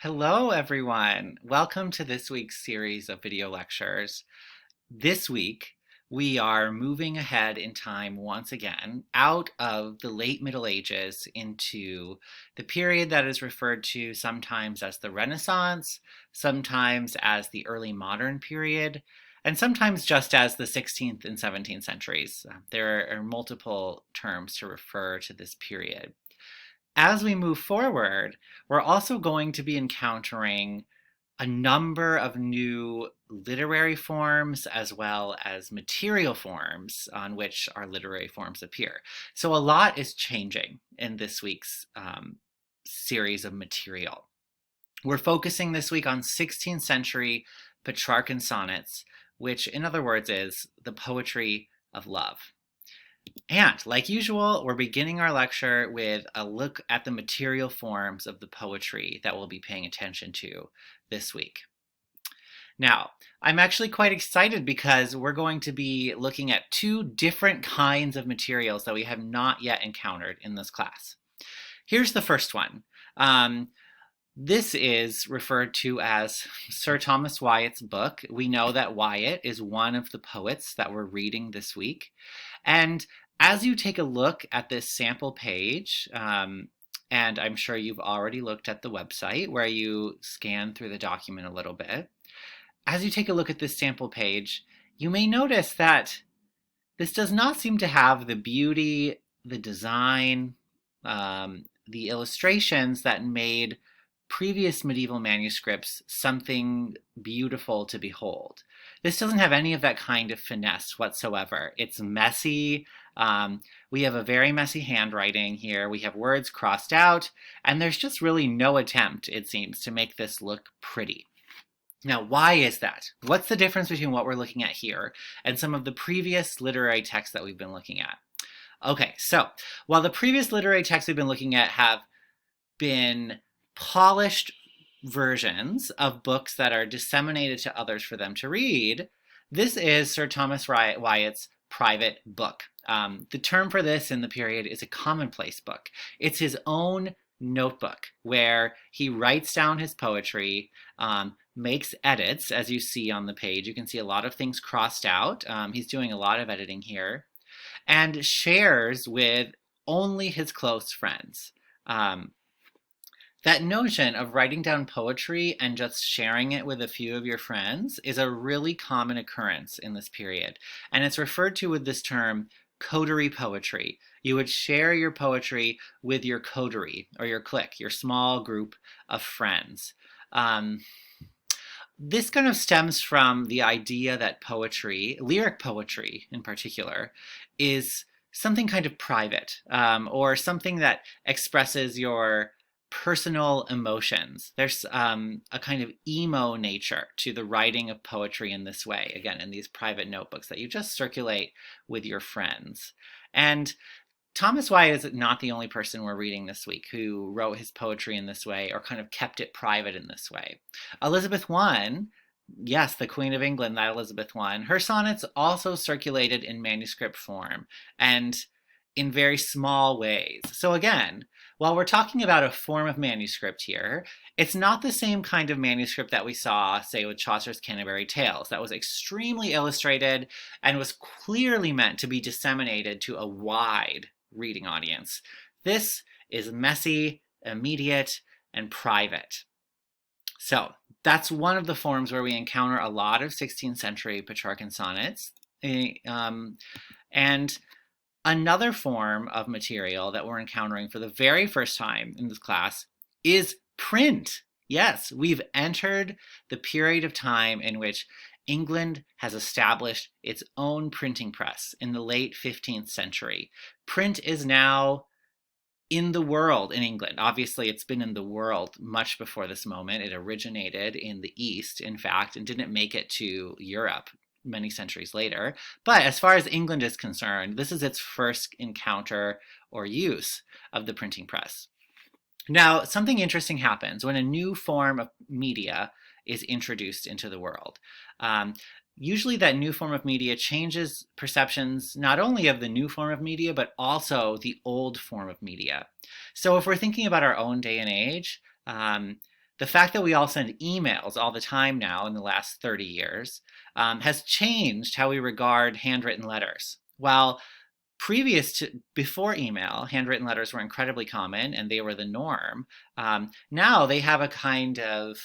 Hello, everyone. Welcome to this week's series of video lectures. This week, we are moving ahead in time once again out of the late Middle Ages into the period that is referred to sometimes as the Renaissance, sometimes as the early modern period, and sometimes just as the 16th and 17th centuries. There are multiple terms to refer to this period. As we move forward, we're also going to be encountering a number of new literary forms as well as material forms on which our literary forms appear. So a lot is changing in this week's series of material. We're focusing this week on 16th century Petrarchan sonnets, which in other words is the poetry of love. And like usual, we're beginning our lecture with a look at the material forms of the poetry that we'll be paying attention to this week. Now, I'm actually quite excited because we're going to be looking at two different kinds of materials that we have not yet encountered in this class. Here's the first one. This is referred to as Sir Thomas Wyatt's book. We know that Wyatt is one of the poets that we're reading this week. And as you take a look at this sample page, and I'm sure you've already looked at the website where you scan through the document a little bit, as you take a look at this sample page, you may notice that this does not seem to have the beauty, the design, the illustrations that made previous medieval manuscripts something beautiful to behold. This doesn't have any of that kind of finesse whatsoever. It's messy. We have a very messy handwriting here. We have words crossed out, and there's just really no attempt, it seems, to make this look pretty. Now, why is that? What's the difference between what we're looking at here and some of the previous literary texts that we've been looking at? Okay, so while the previous literary texts we've been looking at have been polished versions of books that are disseminated to others for them to read, this is Sir Thomas Wyatt's private book. The term for this in the period is a commonplace book. It's his own notebook where he writes down his poetry, makes edits, as you see on the page. You can see a lot of things crossed out. He's doing a lot of editing here, and shares with only his close friends. That notion of writing down poetry and just sharing it with a few of your friends is a really common occurrence in this period. And it's referred to with this term, coterie poetry. You would share your poetry with your coterie, or your clique, your small group of friends. This kind of stems from the idea that poetry, lyric poetry in particular, is something kind of private, or something that expresses your personal emotions. There's a kind of emo nature to the writing of poetry in this way, again, in these private notebooks that you just circulate with your friends. And Thomas Wyatt is not the only person we're reading this week who wrote his poetry in this way or kind of kept it private in this way. Elizabeth I, yes, the Queen of England, that Elizabeth I, her sonnets also circulated in manuscript form and in very small ways. So again, while we're talking about a form of manuscript here, it's not the same kind of manuscript that we saw, say, with Chaucer's Canterbury Tales. That was extremely illustrated and was clearly meant to be disseminated to a wide reading audience. This is messy, immediate, and private. So that's one of the forms where we encounter a lot of 16th century Petrarchan sonnets. And another form of material that we're encountering for the very first time in this class is print. Yes, we've entered the period of time in which England has established its own printing press in the late 15th century. Print is now in the world in England. Obviously, it's been in the world much before this moment. It originated in the East, in fact, and didn't make it to Europe many centuries later. But as far as England is concerned, this is its first encounter or use of the printing press. Now, something interesting happens when a new form of media is introduced into the world. Usually that new form of media changes perceptions not only of the new form of media, but also the old form of media. So if we're thinking about our own day and age, The fact that we all send emails all the time now in the last 30 years has changed how we regard handwritten letters. While before email, handwritten letters were incredibly common and they were the norm. Now they have a kind of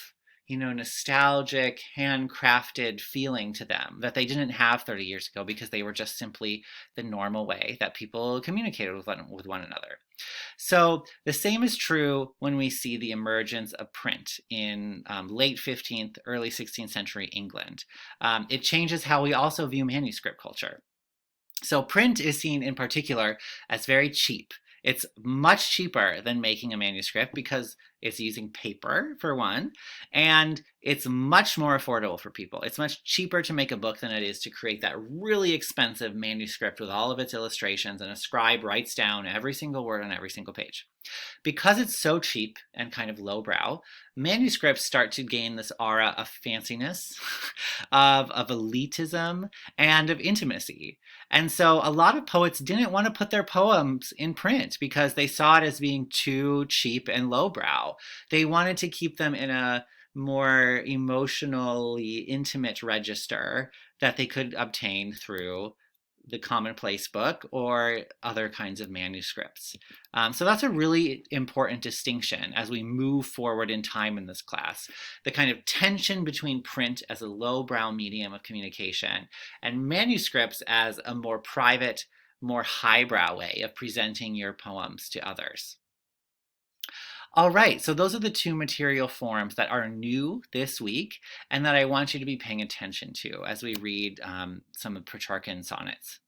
nostalgic, handcrafted feeling to them that they didn't have 30 years ago because they were just simply the normal way that people communicated with one another. So the same is true when we see the emergence of print in late 15th, early 16th century England. It changes how we also view manuscript culture. So print is seen in particular as very cheap. It's much cheaper than making a manuscript because it's using paper, for one, and it's much more affordable for people. It's much cheaper to make a book than it is to create that really expensive manuscript with all of its illustrations, and a scribe writes down every single word on every single page. Because it's so cheap and kind of lowbrow, manuscripts start to gain this aura of fanciness, of elitism, and of intimacy. And so a lot of poets didn't want to put their poems in print because they saw it as being too cheap and lowbrow. They wanted to keep them in a more emotionally intimate register that they could obtain through the commonplace book or other kinds of manuscripts. So that's a really important distinction as we move forward in time in this class. The kind of tension between print as a lowbrow medium of communication and manuscripts as a more private, more highbrow way of presenting your poems to others. All right, so those are the two material forms that are new this week and that I want you to be paying attention to as we read some of Petrarchan sonnets.